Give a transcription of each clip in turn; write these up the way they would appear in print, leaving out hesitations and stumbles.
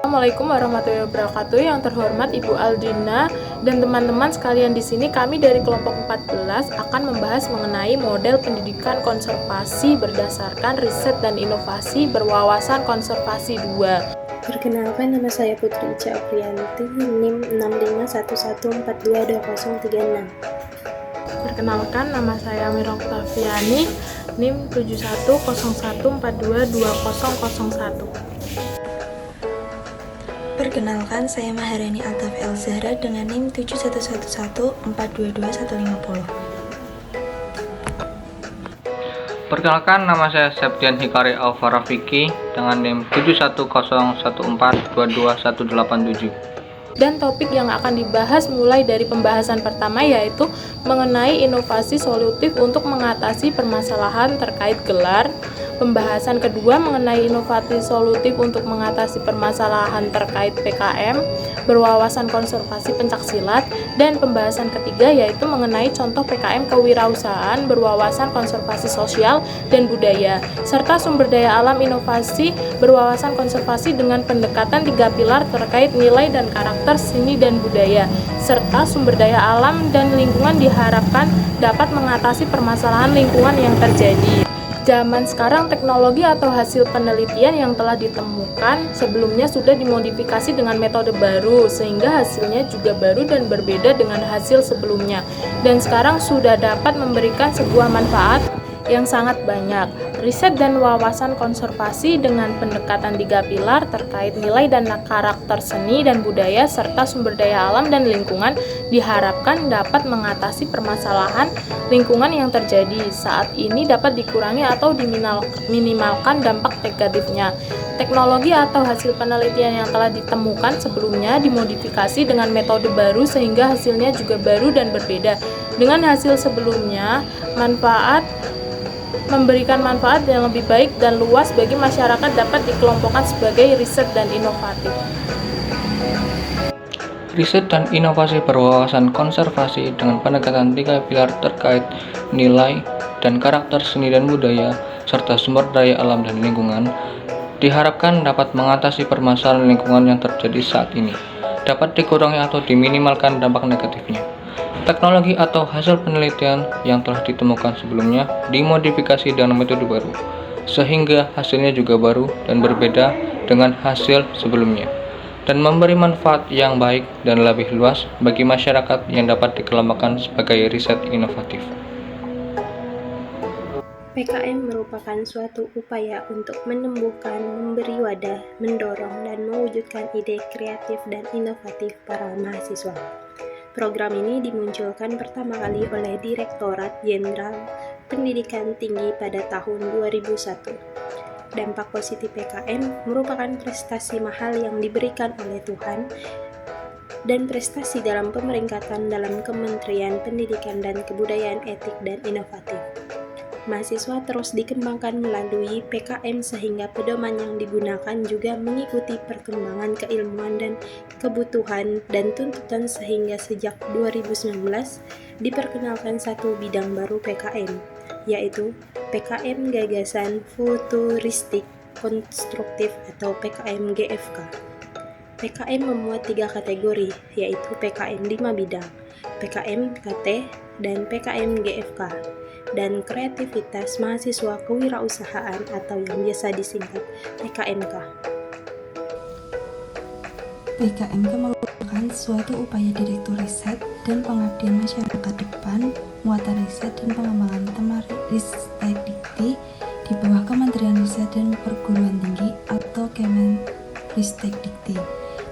Assalamualaikum warahmatullahi wabarakatuh. Yang terhormat Ibu Aldina dan teman-teman sekalian di sini, kami dari kelompok 14 akan membahas mengenai model pendidikan konservasi berdasarkan riset dan inovasi berwawasan konservasi 2. Perkenalkan, nama saya Putri Ica Aprianti, NIM 6511422036. Perkenalkan, nama saya Mira Oktaviani, NIM 7101422001. Perkenalkan, saya Maharani Altaf Elzahra dengan NIM 7111422150. Perkenalkan, nama saya Septian Hikari Alvara Vicky dengan NIM 7101422187. Dan topik yang akan dibahas mulai dari pembahasan pertama yaitu mengenai inovasi solutif untuk mengatasi permasalahan terkait gelar. Pembahasan kedua mengenai inovasi solutif untuk mengatasi permasalahan terkait PKM, berwawasan konservasi pencaksilat, dan pembahasan ketiga yaitu mengenai contoh PKM kewirausahaan berwawasan konservasi sosial dan budaya, serta sumber daya alam inovasi berwawasan konservasi dengan pendekatan 3 pilar terkait nilai dan karakter seni dan budaya, serta sumber daya alam dan lingkungan diharapkan dapat mengatasi permasalahan lingkungan yang terjadi. Zaman sekarang teknologi atau hasil penelitian yang telah ditemukan sebelumnya sudah dimodifikasi dengan metode baru sehingga hasilnya juga baru dan berbeda dengan hasil sebelumnya, dan sekarang sudah dapat memberikan sebuah manfaat yang sangat banyak. Riset dan wawasan konservasi dengan pendekatan 3 pilar terkait nilai dan karakter seni dan budaya serta sumber daya alam dan lingkungan diharapkan dapat mengatasi permasalahan lingkungan yang terjadi saat ini, dapat dikurangi atau diminimalkan dampak negatifnya. Teknologi atau hasil penelitian yang telah ditemukan sebelumnya dimodifikasi dengan metode baru sehingga hasilnya juga baru dan berbeda dengan hasil sebelumnya, memberikan manfaat yang lebih baik dan luas bagi masyarakat, dapat dikelompokkan sebagai riset dan inovatif. Riset dan inovasi berwawasan konservasi dengan pendekatan 3 pilar terkait nilai dan karakter seni dan budaya serta sumber daya alam dan lingkungan diharapkan dapat mengatasi permasalahan lingkungan yang terjadi saat ini, dapat dikurangi atau diminimalkan dampak negatifnya. Teknologi atau hasil penelitian yang telah ditemukan sebelumnya dimodifikasi dengan metode baru, sehingga hasilnya juga baru dan berbeda dengan hasil sebelumnya, dan memberi manfaat yang baik dan lebih luas bagi masyarakat yang dapat dikelompokkan sebagai riset inovatif. PKM merupakan suatu upaya untuk menumbuhkan, memberi wadah, mendorong, dan mewujudkan ide kreatif dan inovatif para mahasiswa. Program ini dimunculkan pertama kali oleh Direktorat Jenderal Pendidikan Tinggi pada tahun 2001. Dampak positif PKM merupakan prestasi mahal yang diberikan oleh Tuhan dan prestasi dalam pemeringkatan dalam Kementerian Pendidikan dan Kebudayaan Etik dan Inovatif. Mahasiswa terus dikembangkan melalui PKM sehingga pedoman yang digunakan juga mengikuti perkembangan keilmuan dan kebutuhan dan tuntutan sehingga sejak 2019 diperkenalkan satu bidang baru PKM, yaitu PKM Gagasan Futuristik Konstruktif atau PKM GFK. PKM memuat 3 kategori, yaitu PKM 5 bidang, PKM KT, dan PKM GFK, dan kreativitas mahasiswa kewirausahaan atau yang biasa disingkat PKMK. PKMK merupakan suatu upaya Direktur Riset dan Pengabdian Masyarakat Depan, muatan riset dan pengembangan Ristekdikti di bawah Kementerian Riset dan Perguruan Tinggi atau Kemenristekdikti.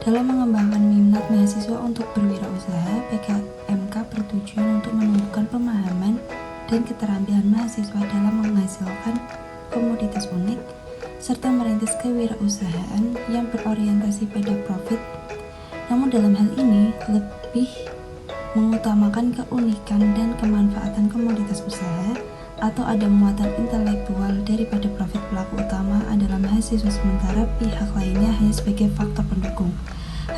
Dalam mengembangkan minat mahasiswa untuk berwirausaha, PKMK bertujuan untuk menumbuhkan pemahaman dan keterampilan mahasiswa dalam menghasilkan komoditas unik, serta merintis kewirausahaan yang berorientasi pada profit. Namun dalam hal ini lebih mengutamakan keunikan dan kemanfaatan komoditas usaha atau ada muatan intelektual daripada profit. Pelaku utama adalah mahasiswa, sementara pihak lainnya hanya sebagai faktor pendukung.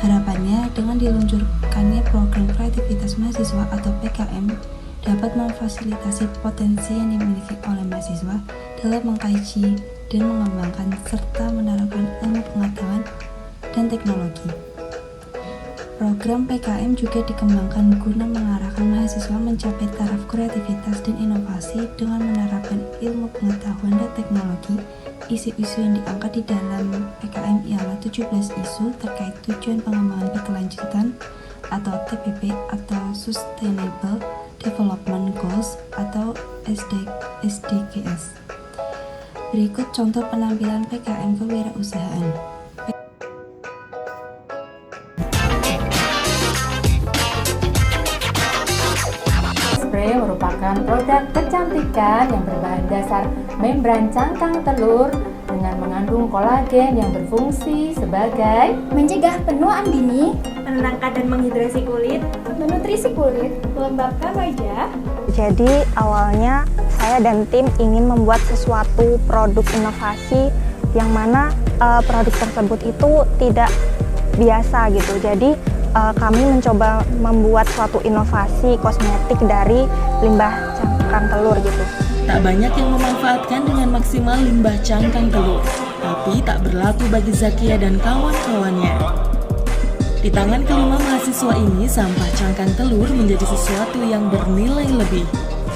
Harapannya dengan diluncurkannya program kreativitas mahasiswa atau PKM dapat memfasilitasi potensi yang dimiliki oleh mahasiswa dalam mengkaji dan mengembangkan serta menerapkan ilmu pengetahuan dan teknologi. Program PKM juga dikembangkan guna mengarahkan mahasiswa mencapai taraf kreativitas dan inovasi dengan menerapkan ilmu pengetahuan dan teknologi. Isu-isu yang diangkat di dalam PKM ialah 17 isu terkait tujuan pengembangan berkelanjutan atau TPP atau Sustainable Development Goals atau SDGs. Berikut contoh penampilan PKM kewirausahaan. Spray merupakan produk kecantikan yang berbahan dasar membran cangkang telur dengan mengandung kolagen yang berfungsi sebagai mencegah penuaan dini, menenangkan dan menghidrasi kulit, menutrisi kulit, melembabkan wajah. Jadi awalnya saya dan tim ingin membuat sesuatu produk inovasi yang mana produk tersebut itu tidak biasa gitu. Jadi kami mencoba membuat suatu inovasi kosmetik dari limbah cangkang telur gitu. Tak banyak yang memanfaatkan dengan maksimal limbah cangkang telur, tapi tak berlaku bagi Zakia dan kawan-kawannya. Di tangan kelima mahasiswa ini, sampah cangkang telur menjadi sesuatu yang bernilai lebih.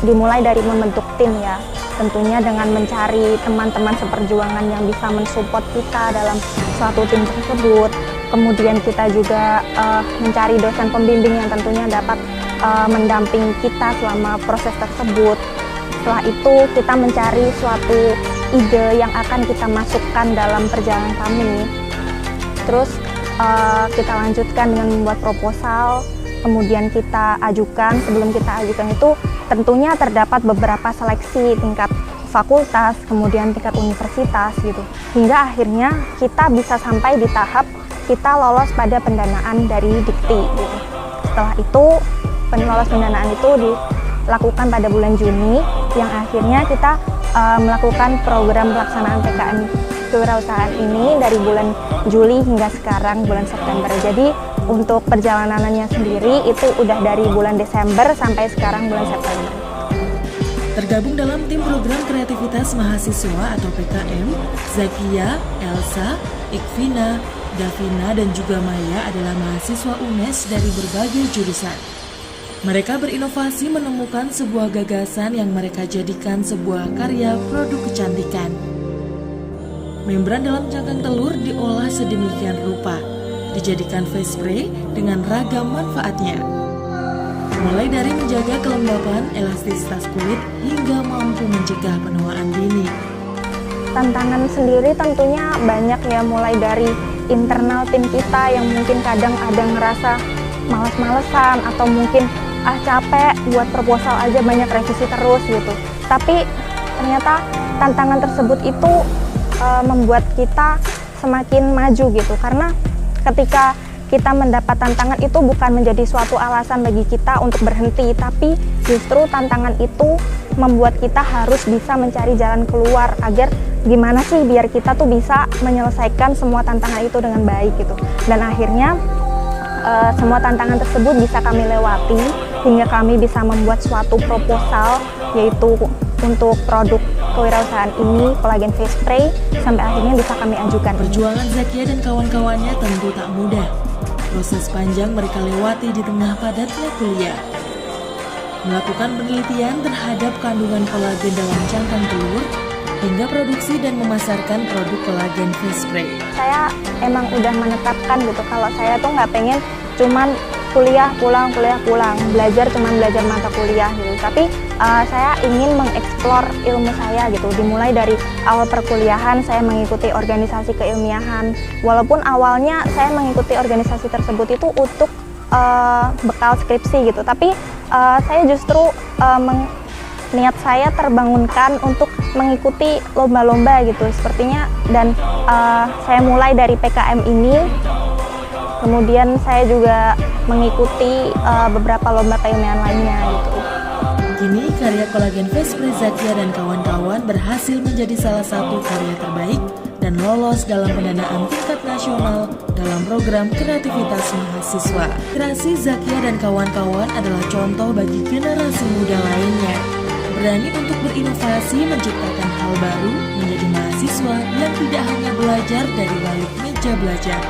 Dimulai dari membentuk tim ya, tentunya dengan mencari teman-teman seperjuangan yang bisa mensupport kita dalam suatu tim tersebut. Kemudian kita juga mencari dosen pembimbing yang tentunya dapat mendampingi kita selama proses tersebut. Setelah itu kita mencari suatu ide yang akan kita masukkan dalam perjalanan kami. Terus kita lanjutkan dengan membuat proposal, kemudian kita ajukan. Sebelum kita ajukan itu tentunya terdapat beberapa seleksi tingkat fakultas, kemudian tingkat universitas gitu. Hingga akhirnya kita bisa sampai di tahap kita lolos pada pendanaan dari Dikti gitu. Setelah itu lolos pendanaan itu dilakukan pada bulan Juni, yang akhirnya kita melakukan program pelaksanaan PKM kewirausahaan ini dari bulan Juli hingga sekarang bulan September. Jadi untuk perjalanannya sendiri itu udah dari bulan Desember sampai sekarang bulan September. Tergabung dalam tim program kreativitas mahasiswa atau PKM, Zakia, Elsa, Ikvina, Davina, dan juga Maya adalah mahasiswa UNES dari berbagai jurusan. Mereka berinovasi menemukan sebuah gagasan yang mereka jadikan sebuah karya produk kecantikan. Membran dalam cangkang telur diolah sedemikian rupa, dijadikan face spray dengan ragam manfaatnya. Mulai dari menjaga kelembapan, elastisitas kulit, hingga mampu mencegah penuaan dini. Tantangan sendiri tentunya banyak ya, mulai dari internal tim kita yang mungkin kadang ada ngerasa males-malesan atau mungkin capek buat proposal aja banyak revisi terus gitu. Tapi ternyata tantangan tersebut itu membuat kita semakin maju gitu, karena ketika kita mendapat tantangan itu bukan menjadi suatu alasan bagi kita untuk berhenti, tapi justru tantangan itu membuat kita harus bisa mencari jalan keluar agar gimana sih biar kita tuh bisa menyelesaikan semua tantangan itu dengan baik gitu. Dan akhirnya semua tantangan tersebut bisa kami lewati hingga kami bisa membuat suatu proposal, yaitu untuk produk kewirausahaan ini, Collagen Face Spray, sampai akhirnya bisa kami ajukan. Perjuangan Zakia dan kawan-kawannya tentu tak mudah. Proses panjang mereka lewati di tengah padatnya kuliah. Melakukan penelitian terhadap kandungan kolagen dalam cangkang telur, hingga produksi dan memasarkan produk Collagen Face Spray. Saya emang udah menetapkan gitu, kalau saya tuh nggak pengen cuman kuliah pulang, belajar cuman belajar mata kuliah gitu. Tapi saya ingin mengeksplor ilmu saya gitu. Dimulai dari awal perkuliahan saya mengikuti organisasi keilmiahan. Walaupun awalnya saya mengikuti organisasi tersebut itu untuk bekal skripsi gitu. Tapi saya justru niat saya terbangunkan untuk mengikuti lomba-lomba gitu sepertinya. Dan saya mulai dari PKM ini. Kemudian saya juga mengikuti beberapa lomba keilmiahan lainnya gitu. Kini karya Collagen Face Spray Zakia dan kawan-kawan berhasil menjadi salah satu karya terbaik dan lolos dalam pendanaan tingkat nasional dalam program kreativitas mahasiswa. Kreasi Zakia dan kawan-kawan adalah contoh bagi generasi muda lainnya. Berani untuk berinovasi, menciptakan hal baru, menjadi mahasiswa yang tidak hanya belajar dari balik meja belajar,